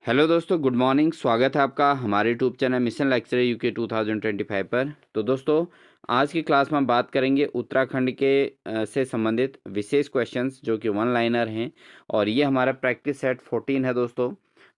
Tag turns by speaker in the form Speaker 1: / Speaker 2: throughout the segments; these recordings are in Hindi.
Speaker 1: हेलो दोस्तों, गुड मॉर्निंग। स्वागत है आपका हमारे YouTube channel mission lecture UK 2025 पर। तो दोस्तों, आज की क्लास में हम बात करेंगे उत्तराखंड के से संबंधित विशेष क्वेश्चंस जो कि वन लाइनर हैं, और ये हमारा प्रैक्टिस सेट 14 है दोस्तों।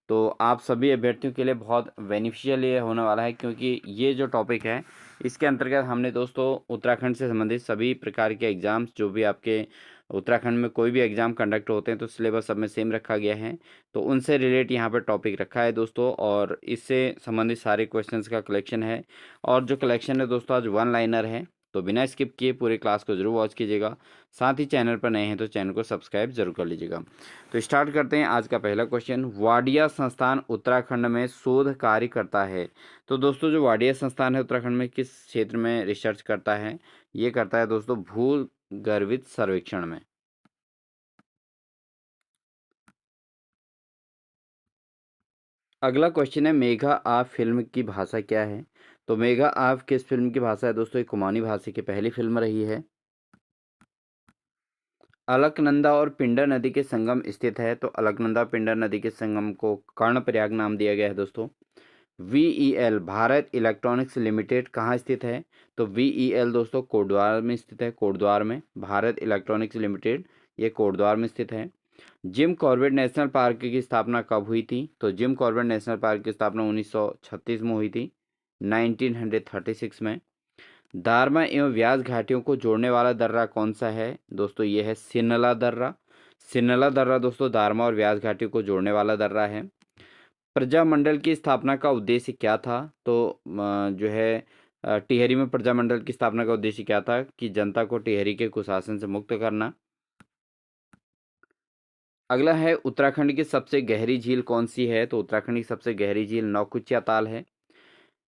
Speaker 1: तो आप सभी अभ्यर्थियों के लिए बहुत बेनिफिशियल ये होने वाला है, क्योंकि ये जो टॉपिक है इसके अंतर्गत हमने दोस्तों उत्तराखंड से संबंधित सभी प्रकार के एग्ज़ाम्स जो भी आपके उत्तराखंड में कोई भी एग्ज़ाम कंडक्ट होते हैं तो सिलेबस सब में सेम रखा गया है। तो उनसे रिलेट यहाँ पर टॉपिक रखा है दोस्तों, और इससे संबंधित सारे क्वेश्चंस का कलेक्शन है। और जो कलेक्शन है दोस्तों आज वन लाइनर है, तो बिना स्किप किए पूरे क्लास को जरूर वॉच कीजिएगा। साथ ही चैनल पर नए हैं तो चैनल को सब्सक्राइब जरूर कर लीजिएगा। तो स्टार्ट करते हैं आज का पहला क्वेश्चन। वाडिया संस्थान उत्तराखंड में शोध कार्य करता है। तो दोस्तों, जो वाडिया संस्थान है उत्तराखंड में किस क्षेत्र में रिसर्च करता है? ये करता है दोस्तों भू गर्भित सर्वेक्षण में। अगला क्वेश्चन है, मेघा आप फिल्म की भाषा क्या है? तो मेघा आप किस फिल्म की भाषा है दोस्तों? ये कुमाऊनी भाषा की पहली फिल्म रही है। अलकनंदा और पिंडर नदी के संगम स्थित है। तो अलकनंदा पिंडर नदी के संगम को कर्णप्रयाग नाम दिया गया है दोस्तों। वीईएल भारत इलेक्ट्रॉनिक्स लिमिटेड कहाँ स्थित है? तो वीईएल दोस्तों कोटद्वार में स्थित है। कोटद्वार में भारत इलेक्ट्रॉनिक्स लिमिटेड, ये कोटद्वार में स्थित है। जिम कॉर्बेट नेशनल पार्क की स्थापना कब हुई थी? तो जिम कॉर्बेट नेशनल पार्क की स्थापना 1936 में हुई थी, 1936 में। दारमा एवं व्यास घाटियों को जोड़ने वाला दर्रा कौन सा है? दोस्तों ये है सिन्नला दर्रा। सिन्नला दर्रा दोस्तों दारमा और व्यास घाटियों को जोड़ने वाला दर्रा है। प्रजामंडल की स्थापना का उद्देश्य क्या था? तो जो है टिहरी में प्रजामंडल की स्थापना का उद्देश्य क्या था? कि जनता को टिहरी के कुशासन से मुक्त करना। अगला है, उत्तराखंड की सबसे गहरी झील कौन सी है? तो उत्तराखंड की सबसे गहरी झील नौकुचिया ताल है।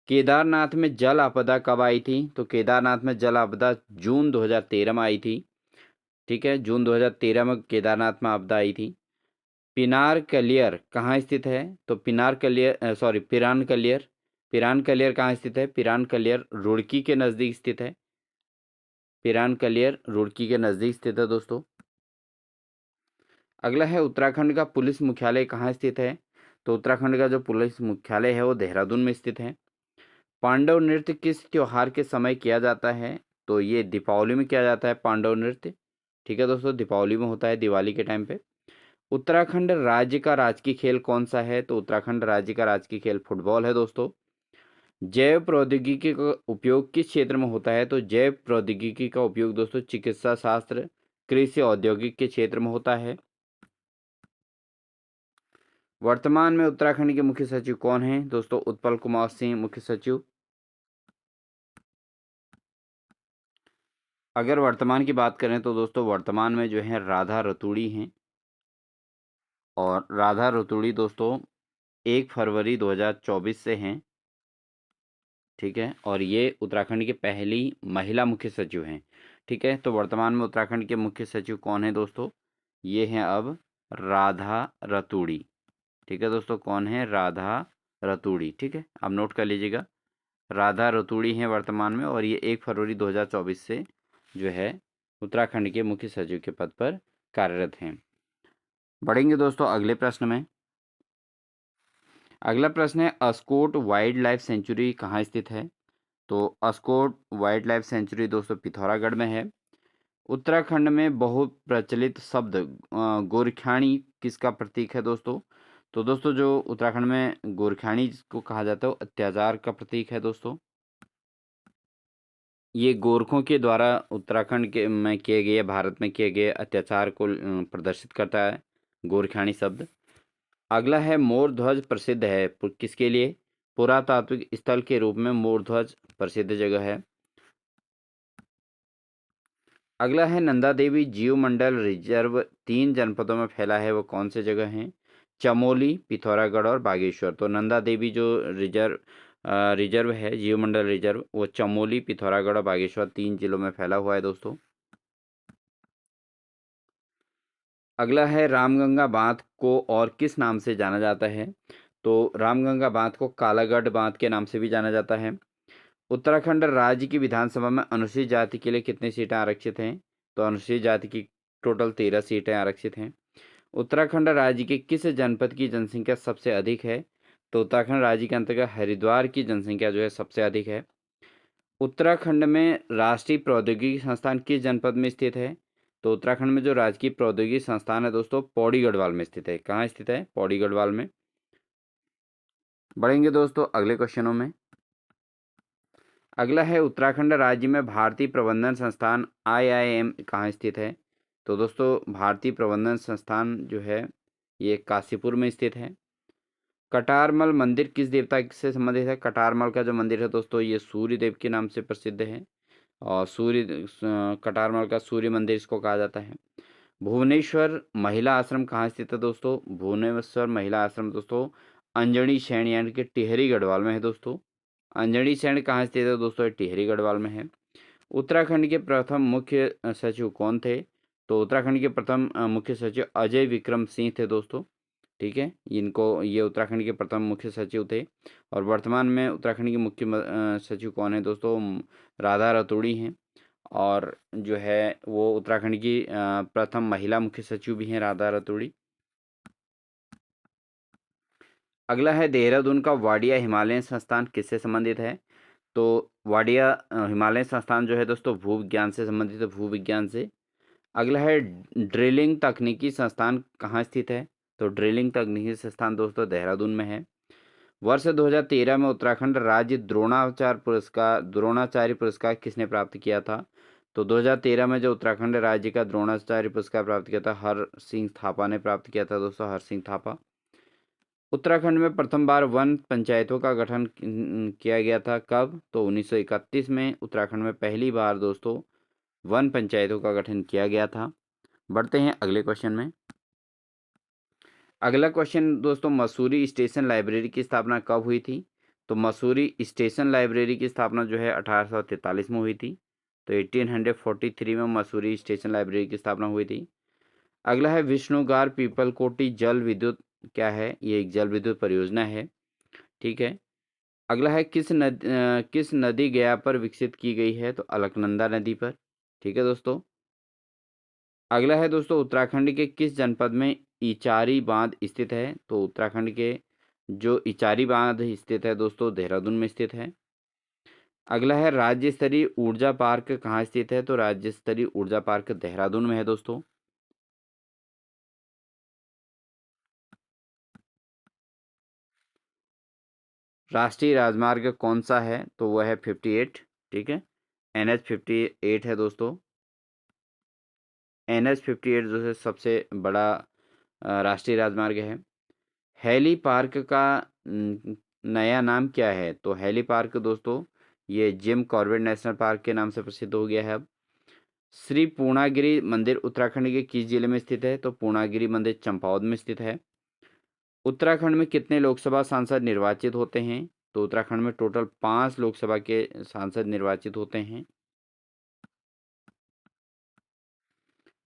Speaker 1: केदारनाथ में जल आपदा कब आई थी? तो केदारनाथ में जल आपदा जून 2013 में आई थी। ठीक है, जून 2013 में केदारनाथ में आपदा आई थी। पिनार कलियर कहाँ स्थित है? तो पिनार कलियर सॉरी पिरान कलियर। पिरान कलियर कहाँ स्थित है? पिरान कलियर रुड़की के नज़दीक स्थित है। पिरान कलियर रुड़की के नज़दीक स्थित है दोस्तों। अगला है, उत्तराखंड का पुलिस मुख्यालय कहाँ स्थित है? तो उत्तराखंड का जो पुलिस मुख्यालय है वो देहरादून में स्थित है। पांडव नृत्य किस त्योहार के समय किया जाता है? तो ये दीपावली में किया जाता है पांडव नृत्य। ठीक है दोस्तों, दीपावली में होता है, दिवाली के टाइम पे। उत्तराखंड राज्य का राजकीय खेल कौन सा है? तो उत्तराखंड राज्य का राजकीय खेल फुटबॉल है दोस्तों। जैव प्रौद्योगिकी का उपयोग किस क्षेत्र में होता है? तो जैव प्रौद्योगिकी का उपयोग दोस्तों चिकित्सा शास्त्र, कृषि, औद्योगिक के क्षेत्र में होता है। वर्तमान में उत्तराखंड के मुख्य सचिव कौन हैं? दोस्तों उत्पल कुमार सिंह मुख्य सचिव। अगर वर्तमान की बात करें तो दोस्तों वर्तमान में जो है राधा रतूड़ी हैं, और राधा रतूड़ी दोस्तों 1 फरवरी 2024 से हैं। ठीक है, और ये उत्तराखंड की पहली महिला मुख्य सचिव हैं। ठीक है, तो वर्तमान में उत्तराखंड के मुख्य सचिव कौन है दोस्तों? ये हैं अब राधा रतूड़ी। ठीक है दोस्तों, कौन है? राधा रतूड़ी। ठीक है, आप नोट कर लीजिएगा, राधा रतूड़ी हैं वर्तमान में, और ये 1 फरवरी 2024 से जो है उत्तराखंड के मुख्य सचिव के पद पर कार्यरत हैं। बढ़ेंगे दोस्तों अगले प्रश्न में। अगला प्रश्न है, अस्कोट वाइल्ड लाइफ सेंचुरी कहाँ स्थित है? तो अस्कोट वाइल्ड लाइफ सेंचुरी दोस्तों पिथौरागढ़ में है। उत्तराखंड में बहुत प्रचलित शब्द गोरख्याणी किसका प्रतीक है दोस्तों? तो दोस्तों जो उत्तराखंड में गोरख्याणी जिसको कहा जाता है वो अत्याचार का प्रतीक है दोस्तों। ये गोरखों के द्वारा उत्तराखंड के में किए गए, भारत में किए गए अत्याचार को प्रदर्शित करता है गोरख्याणी शब्द। अगला है, मोर ध्वज प्रसिद्ध है किसके लिए? पुरातात्विक स्थल के रूप में मोर ध्वज प्रसिद्ध जगह है। अगला है, नंदा देवी जीवमंडल रिजर्व 3 जनपदों में फैला है, वो कौन से जगह हैं? चमोली, पिथौरागढ़ और बागेश्वर। तो नंदा देवी जो रिजर्व है, जीवमंडल रिजर्व, वो चमोली, पिथौरागढ़ और बागेश्वर 3 जिलों में फैला हुआ है दोस्तों। अगला है, रामगंगा बांध को और किस नाम से जाना जाता है? तो रामगंगा बांध को कालागढ़ बांध के नाम से भी जाना जाता है। उत्तराखंड राज्य की विधानसभा में अनुसूचित जाति के लिए कितनी सीटें आरक्षित हैं? तो अनुसूचित जाति की टोटल 13 सीटें आरक्षित हैं। उत्तराखंड राज्य के किस जनपद की जनसंख्या सबसे अधिक है? तो उत्तराखंड राज्य के अंतर्गत हरिद्वार की जनसंख्या जो है सबसे अधिक है। उत्तराखंड में राष्ट्रीय प्रौद्योगिकी संस्थान किस जनपद में स्थित है? तो उत्तराखंड में जो राजकीय प्रौद्योगिकी संस्थान है दोस्तों, पौड़ी गढ़वाल में स्थित है। कहाँ स्थित है? पौड़ी गढ़वाल में। बढ़ेंगे दोस्तों अगले क्वेश्चनों में। अगला है, उत्तराखंड राज्य में भारतीय प्रबंधन संस्थान IIM कहाँ स्थित है? तो दोस्तों भारतीय प्रबंधन संस्थान जो है ये काशीपुर में स्थित है। कटारमल मंदिर किस देवता से संबंधित है? कटारमल का जो मंदिर है दोस्तों ये सूर्य देव के नाम से प्रसिद्ध है और कटारमल का सूर्य मंदिर इसको कहा जाता है। भुवनेश्वर महिला आश्रम कहाँ स्थित है दोस्तों? भुवनेश्वर महिला आश्रम दोस्तों अंजनी शैण यानी कि टिहरी गढ़वाल में है दोस्तों। अंजनी शैण कहाँ स्थित है दोस्तों? ये टिहरी गढ़वाल में है। उत्तराखंड के प्रथम मुख्य सचिव कौन थे? तो उत्तराखंड के प्रथम मुख्य सचिव अजय विक्रम सिंह थे दोस्तों। ठीक है, ये उत्तराखंड के प्रथम मुख्य सचिव थे। और वर्तमान में उत्तराखंड के मुख्य सचिव कौन है दोस्तों? राधा रतूड़ी हैं। और जो है वो उत्तराखंड की प्रथम महिला मुख्य सचिव भी हैं, राधा रतूड़ी। अगला है, देहरादून का वाडिया हिमालयन संस्थान किससे संबंधित है? तो वाडिया हिमालयन संस्थान जो है दोस्तों भूविज्ञान से संबंधित है, भूविज्ञान से। अगला है, ड्रिलिंग तकनीकी संस्थान कहाँ स्थित है? तो ड्रिलिंग तकनीकी संस्थान दोस्तों देहरादून में है। वर्ष 2013 में उत्तराखंड राज्य द्रोणाचार्य पुरस्कार किसने प्राप्त किया था? तो 2013 में जो उत्तराखंड राज्य का द्रोणाचार्य पुरस्कार प्राप्त किया था, हर सिंह थापा ने प्राप्त किया था दोस्तों, हर सिंह थापा। उत्तराखंड में प्रथम बार वन पंचायतों का गठन किया गया था, कब? तो 1931 में उत्तराखंड में पहली बार दोस्तों वन पंचायतों का गठन किया गया था। बढ़ते हैं अगले क्वेश्चन में। अगला क्वेश्चन दोस्तों, मसूरी स्टेशन लाइब्रेरी की स्थापना कब हुई थी? तो मसूरी स्टेशन लाइब्रेरी की स्थापना जो है 1843 में हुई थी। तो 1843 में मसूरी स्टेशन लाइब्रेरी की स्थापना हुई थी। अगला है, विष्णुगार पीपलकोटी जल विद्युत क्या है? ये एक जल विद्युत परियोजना है। ठीक है। अगला है, किस नदी गया पर विकसित की गई है? तो अलकनंदा नदी पर। ठीक है दोस्तों। अगला है दोस्तों, उत्तराखंड के किस जनपद में इचारी बांध स्थित है? तो उत्तराखंड के जो इचारी बांध स्थित है दोस्तों देहरादून में स्थित है। अगला है, राज्य स्तरीय ऊर्जा पार्क कहाँ स्थित है? तो राज्य स्तरीय ऊर्जा पार्क देहरादून में है दोस्तों। राष्ट्रीय राजमार्ग कौन सा है? तो वह है 58। ठीक है, NH 58 है दोस्तों। NH 58 जो है सबसे बड़ा राष्ट्रीय राजमार्ग है। हैली पार्क का नया नाम क्या है? तो हैली पार्क दोस्तों ये जिम कॉर्बेट नेशनल पार्क के नाम से प्रसिद्ध हो गया है अब। श्री पूर्णागिरि मंदिर उत्तराखंड के किस जिले में स्थित है? तो पूर्णागिरि मंदिर चंपावत में स्थित है। उत्तराखंड में कितने लोकसभा सांसद निर्वाचित होते हैं? तो उत्तराखंड में टोटल 5 लोकसभा के सांसद निर्वाचित होते हैं।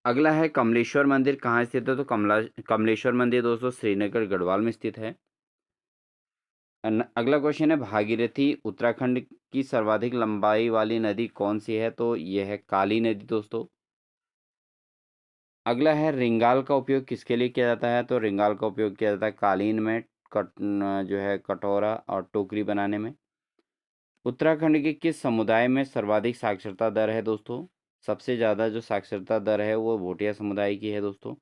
Speaker 1: अगला है, कमलेश्वर मंदिर कहाँ स्थित है? तो कमलेश्वर मंदिर दोस्तों श्रीनगर गढ़वाल में स्थित है। अगला क्वेश्चन है, भागीरथी उत्तराखंड की सर्वाधिक लंबाई वाली नदी कौन सी है? तो यह है काली नदी दोस्तों। अगला है, रिंगाल का उपयोग किसके लिए किया जाता है? तो रिंगाल का उपयोग किया जाता है कालीन में, जो है कटोरा और टोकरी बनाने में। उत्तराखंड के किस समुदाय में सर्वाधिक साक्षरता दर है दोस्तों? सबसे ज़्यादा जो साक्षरता दर है वो भोटिया समुदाय की है दोस्तों।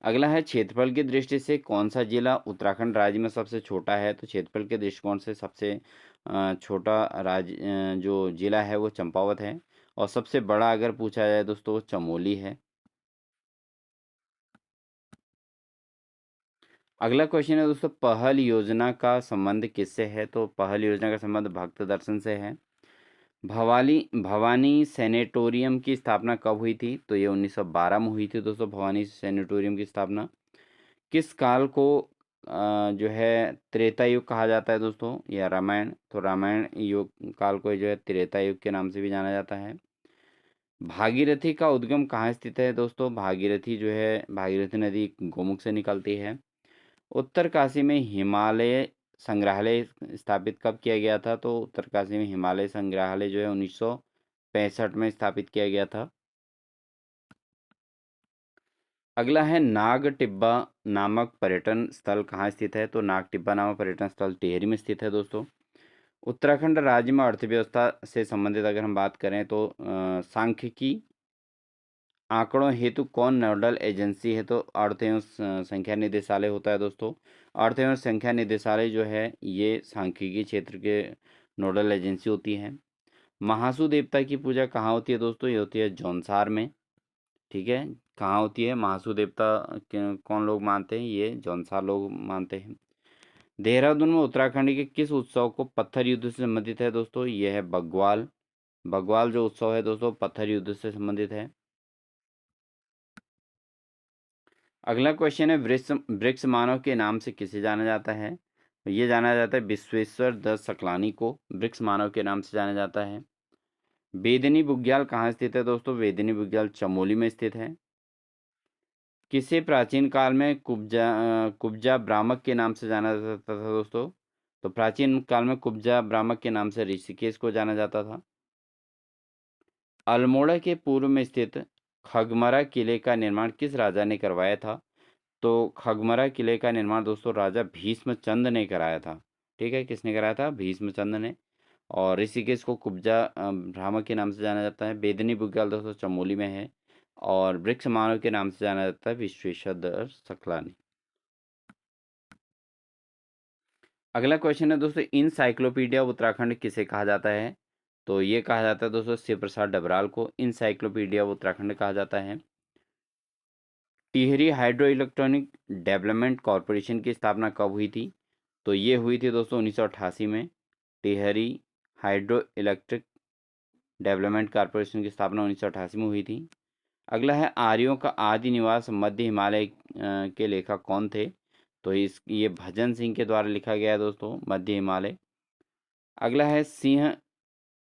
Speaker 1: अगला है, क्षेत्रफल की दृष्टि से कौन सा जिला उत्तराखंड राज्य में सबसे छोटा है? तो क्षेत्रफल के दृष्टिकोण से सबसे छोटा राज्य जो जिला है वो चंपावत है। और सबसे बड़ा अगर पूछा जाए दोस्तों वो चमोली है। अगला क्वेश्चन है दोस्तों, पहल योजना का संबंध किससे है? तो पहल योजना का संबंध भक्त दर्शन से है। भवानी सैनिटोरियम की स्थापना कब हुई थी? तो ये 1912 में हुई थी दोस्तों, भवानी सैनिटोरियम की स्थापना। किस काल को जो है त्रेता युग कहा जाता है दोस्तों? या रामायण, तो रामायण युग काल को जो है त्रेता युग के नाम से भी जाना जाता है। भागीरथी का उद्गम कहाँ स्थित है दोस्तों? भागीरथी जो है भागीरथी नदी गोमुख से निकलती है। उत्तरकाशी में हिमालय संग्रहालय स्थापित कब किया गया था? तो उत्तरकाशी में हिमालय संग्रहालय जो है 1965 में स्थापित किया गया था। अगला है नाग टिब्बा नामक पर्यटन स्थल कहाँ स्थित है? तो नाग टिब्बा नामक पर्यटन स्थल टिहरी में स्थित है दोस्तों। उत्तराखंड राज्य में अर्थव्यवस्था से संबंधित अगर हम बात करें तो सांख्यिकी आंकड़ों हेतु कौन नोडल एजेंसी है? तो अर्थ एवं संख्या निदेशालय होता है दोस्तों। अर्थ एवं संख्या निदेशालय जो है ये सांख्यिकी क्षेत्र के नोडल एजेंसी होती है। महासू देवता की पूजा कहाँ होती है दोस्तों? ये होती है जौनसार में। ठीक है, कहाँ होती है? महासू देवता कौन लोग मानते हैं? ये जौनसार लोग मानते हैं। देहरादून में उत्तराखंड के किस उत्सव को पत्थर युद्ध से संबंधित है दोस्तों? ये है बग्वाल। बग्वाल जो उत्सव है दोस्तों पत्थर युद्ध से संबंधित है। अगला क्वेश्चन है वृक्ष वृक्ष मानव के नाम से किसे जाना जाता है? ये जाना जाता है विश्वेश्वर दत्त सकलानी को वृक्ष मानव के नाम से जाना जाता है। बेदनी बुग्याल कहाँ स्थित है दोस्तों? बेदनी बुग्याल चमोली में स्थित है। किसे प्राचीन काल में कुब्जा ब्राह्मक के नाम से जाना जाता था दोस्तों? तो प्राचीन काल में कुब्जा ब्राह्मक के नाम से ऋषिकेश को जाना जाता था। अल्मोड़ा के पूर्व में स्थित खगमरा किले का निर्माण किस राजा ने करवाया था? तो खगमरा किले का निर्माण दोस्तों राजा भीष्मचंद ने कराया था। ठीक है, किसने कराया था? भीष्मचंद ने। और ऋषिकेश को कुब्जा भ्रामक के नाम से जाना जाता है। बेदनी बुग्याल दोस्तों चमोली में है। और वृक्ष मानव के नाम से जाना जाता है विश्वेश्वर सकलानी। अगला क्वेश्चन है दोस्तों इनसाइक्लोपीडिया उत्तराखंड किसे कहा जाता है? तो ये कहा जाता है दोस्तों शिव प्रसाद डबराल को इनसाइक्लोपीडिया उत्तराखंड कहा जाता है। Tehri hydro electronic development corporation की स्थापना कब हुई थी? तो ये हुई थी दोस्तों 1988 में। Tehri hydro electric development corporation की स्थापना 1988 में हुई थी। अगला है आर्यों का आदि निवास मध्य हिमालय के लेखक कौन थे? तो ये भजन सिंह के द्वारा लिखा गया है दोस्तों मध्य हिमालय। अगला है सिंह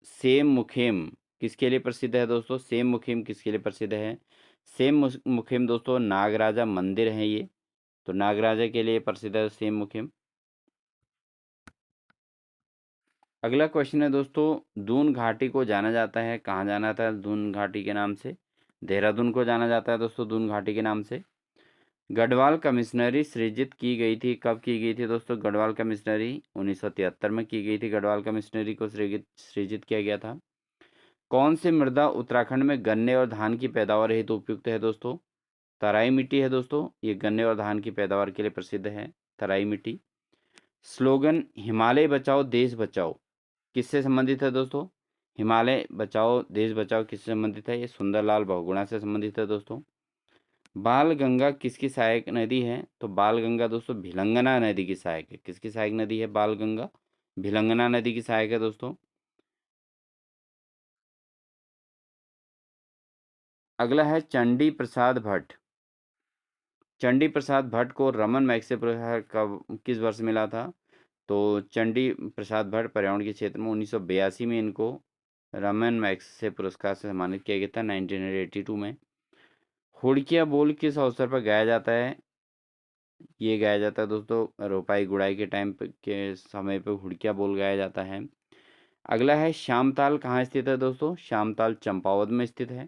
Speaker 1: सेम मुखेम किसके लिए प्रसिद्ध है दोस्तों? सेम मुखेम किसके लिए प्रसिद्ध है? सेम मुखेम दोस्तों नागराजा मंदिर है ये। तो नागराजा के लिए प्रसिद्ध है सेम मुखेम। अगला क्वेश्चन है दोस्तों दून घाटी को जाना जाता है कहाँ जाना जाता है दून घाटी के नाम से? देहरादून को जाना जाता है दोस्तों दून घाटी के नाम से। गढ़वाल कमिश्नरी सृजित की गई थी कब की गई थी दोस्तों? गढ़वाल कमिश्नरी 1973 में की गई थी। गढ़वाल कमिश्नरी को सृजित सृजित किया गया था। कौन सी मृदा उत्तराखंड में गन्ने और धान की पैदावार हेतु उपयुक्त है दोस्तों? तराई मिट्टी है दोस्तों। ये गन्ने और धान की पैदावार के लिए प्रसिद्ध है तराई मिट्टी। स्लोगन हिमालय बचाओ देश बचाओ किससे संबंधित है दोस्तों? हिमालय बचाओ देश बचाओ किससे संबंधित है? ये सुंदरलाल बहुगुणा से संबंधित है दोस्तों। बाल गंगा किसकी सहायक नदी है? तो बाल गंगा दोस्तों भिलंगना नदी की सहायक है। किसकी सहायक नदी है बाल गंगा? भिलंगना नदी की सहायक है दोस्तों। अगला है चंडी प्रसाद भट्ट। चंडी प्रसाद भट्ट को रमन मैग्सेसे पुरस्कार कब किस वर्ष मिला था? तो चंडी प्रसाद भट्ट पर्यावरण के क्षेत्र में 1982 में इनको रमन मैग्सेसे पुरस्कार से सम्मानित किया गया था 1982 में। हुड़किया बोल किस अवसर पर गाया जाता है? ये गाया जाता है दोस्तों रोपाई गुड़ाई के के समय पे हुड़किया बोल गाया जाता है। अगला है श्यामताल कहाँ स्थित है दोस्तों? श्यामताल चंपावत में स्थित है।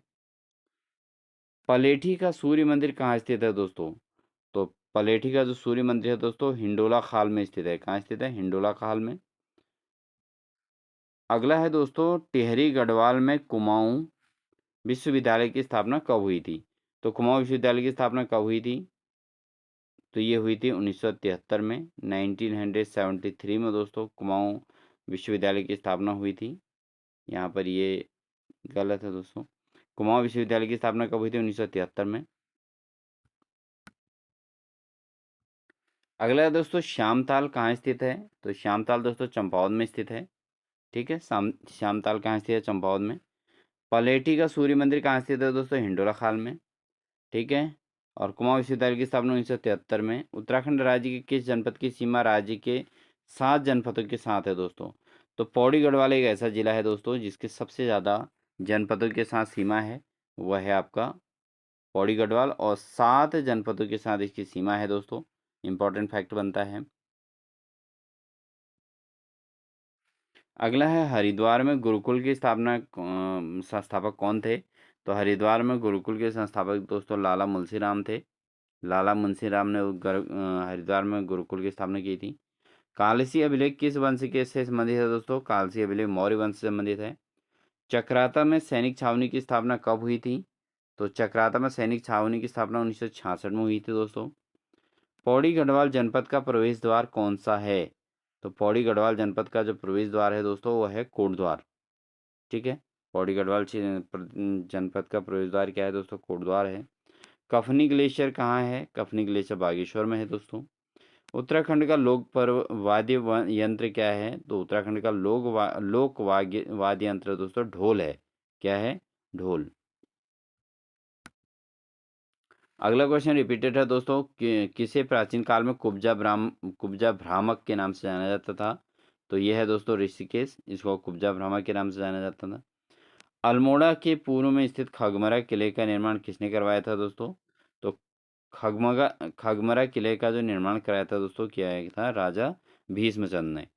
Speaker 1: पलेठी का सूर्य मंदिर कहाँ स्थित है दोस्तों? तो पलेठी का जो सूर्य मंदिर है दोस्तों हिंडोला खाल में स्थित है। कहाँ स्थित है? हिंडोला खाल में। अगला है दोस्तों टिहरी गढ़वाल में कुमाऊं विश्वविद्यालय की स्थापना कब हुई थी? तो कुमाऊं विश्वविद्यालय की स्थापना कब हुई थी? तो ये हुई थी 1973 में 1973 में दोस्तों कुमाऊं विश्वविद्यालय की स्थापना हुई थी। यहाँ पर ये गलत है दोस्तों। कुमाऊं विश्वविद्यालय की स्थापना कब हुई थी? 1973 में। अगला है दोस्तों श्यामताल कहाँ स्थित है? तो श्यामताल दोस्तों चंपावत में स्थित है। ठीक है, श्यामताल कहाँ स्थित है? चंपावत में। पलेठी का सूर्य मंदिर कहाँ स्थित है दोस्तों? हिंडोला खाल में। ठीक है। और कुमाऊं विश्वविद्यालय की स्थापना 1973 में। उत्तराखंड राज्य के किस जनपद की सीमा राज्य के 7 जनपदों के साथ है दोस्तों? तो पौड़ी गढ़वाल एक ऐसा जिला है दोस्तों जिसके सबसे ज़्यादा जनपदों के साथ सीमा है। वह है आपका पौड़ी गढ़वाल और 7 जनपदों के साथ इसकी सीमा है दोस्तों। इंपॉर्टेंट फैक्ट बनता है। अगला है हरिद्वार में गुरुकुल की स्थापना संस्थापक कौन थे? तो हरिद्वार में गुरुकुल के संस्थापक दोस्तों लाला मुंशी राम थे। लाला मुंशी राम ने हरिद्वार में गुरुकुल की स्थापना की थी। कालसी अभिलेख किस वंश के से संबंधित है दोस्तों? कालसी अभिलेख मौर्य वंश से संबंधित है। चक्राता में सैनिक छावनी की स्थापना कब हुई थी? तो चक्राता में सैनिक छावनी की स्थापना 1966 में हुई थी दोस्तों। पौड़ी गढ़वाल जनपद का प्रवेश द्वार कौन सा है? तो पौड़ी गढ़वाल जनपद का जो प्रवेश द्वार है दोस्तों वो है कोटद्वार। ठीक है, पौड़ी गढ़वाल जनपद का प्रवेश द्वार क्या है दोस्तों? कोटद्वार है। कफनी ग्लेशियर कहाँ है? कफनी ग्लेशियर बागेश्वर में है दोस्तों। उत्तराखंड का लोक पर्व वाद्य यंत्र क्या है? तो उत्तराखंड का लोक वाद्य यंत्र दोस्तों ढोल है। क्या है? ढोल। अगला क्वेश्चन रिपीटेड है दोस्तों किसे प्राचीन काल में कुब्जा भ्रामक के नाम से जाना जाता था? तो यह है दोस्तों ऋषिकेश, इसको कुब्जा भ्रामक के नाम से जाना जाता था। अल्मोड़ा के पूर्व में स्थित खगमरा किले का निर्माण किसने करवाया था दोस्तों? तो खगमरा किले का जो निर्माण कराया था दोस्तों किया था राजा भीष्मचंद्र ने।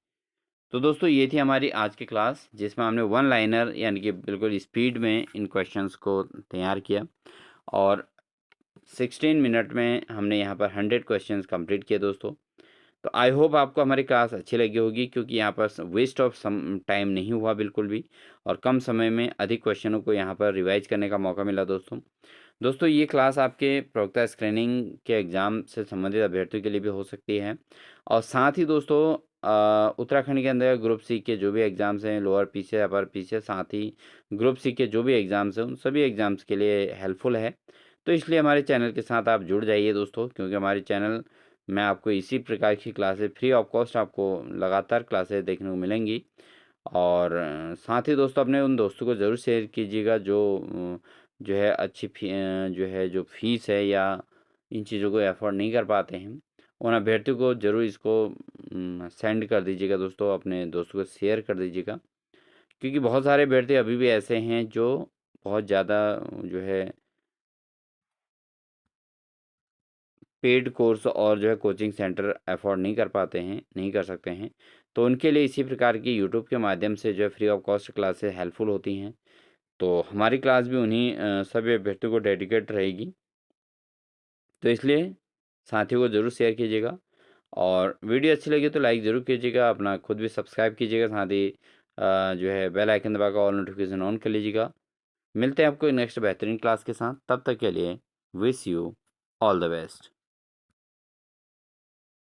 Speaker 1: तो दोस्तों ये थी हमारी आज की क्लास जिसमें हमने वन लाइनर यानी कि बिल्कुल स्पीड में इन क्वेश्चंस को तैयार किया और 16 मिनट में हमने यहाँ पर 100 क्वेश्चंस कंप्लीट किए दोस्तों। तो आई होप आपको हमारी क्लास अच्छी लगी होगी क्योंकि यहाँ पर वेस्ट ऑफ सम टाइम नहीं हुआ बिल्कुल भी और कम समय में अधिक क्वेश्चनों को यहाँ पर रिवाइज करने का मौका मिला दोस्तों। दोस्तों ये क्लास आपके प्रवक्ता स्क्रीनिंग के एग्ज़ाम से संबंधित अभ्यर्थियों के लिए भी हो सकती है और साथ ही दोस्तों उत्तराखंड के अंदर ग्रुप सी के जो भी एग्ज़ाम्स हैं लोअर पीछे अपर पीछे साथ ही ग्रुप सी के जो भी एग्ज़ाम्स हैं उन सभी एग्ज़ाम्स के लिए हेल्पफुल है। तो इसलिए हमारे चैनल के साथ आप जुड़ जाइए दोस्तों क्योंकि हमारे चैनल में आपको इसी प्रकार की क्लासेस फ्री ऑफ कॉस्ट आपको लगातार क्लासेस देखने को मिलेंगी। और साथ ही दोस्तों अपने उन दोस्तों को ज़रूर शेयर कीजिएगा जो है अच्छी जो है जो फीस है या इन चीज़ों को अफोर्ड नहीं कर पाते हैं उन अभ्यर्थियों को ज़रूर इसको सेंड कर दीजिएगा दोस्तों, अपने दोस्तों को शेयर कर दीजिएगा क्योंकि बहुत सारे अभ्यर्थी अभी भी ऐसे हैं जो बहुत ज़्यादा जो है पेड कोर्स और जो है कोचिंग सेंटर अफोर्ड नहीं कर पाते हैं, नहीं कर सकते हैं। तो उनके लिए इसी प्रकार की यूट्यूब के माध्यम से जो है free of cost classes helpful होती हैं। तो हमारी क्लास भी उन्हीं सभी अभ्यर्थियों को डेडिकेट रहेगी। तो इसलिए साथियों को ज़रूर शेयर कीजिएगा और वीडियो अच्छी लगी तो लाइक ज़रूर कीजिएगा, अपना खुद भी सब्सक्राइब कीजिएगा, साथ ही जो है बेल आइकन दबाकर ऑल नोटिफिकेशन ऑन कर लीजिएगा। मिलते हैं आपको नेक्स्ट बेहतरीन क्लास के साथ, तब तक के लिए wish you all the best.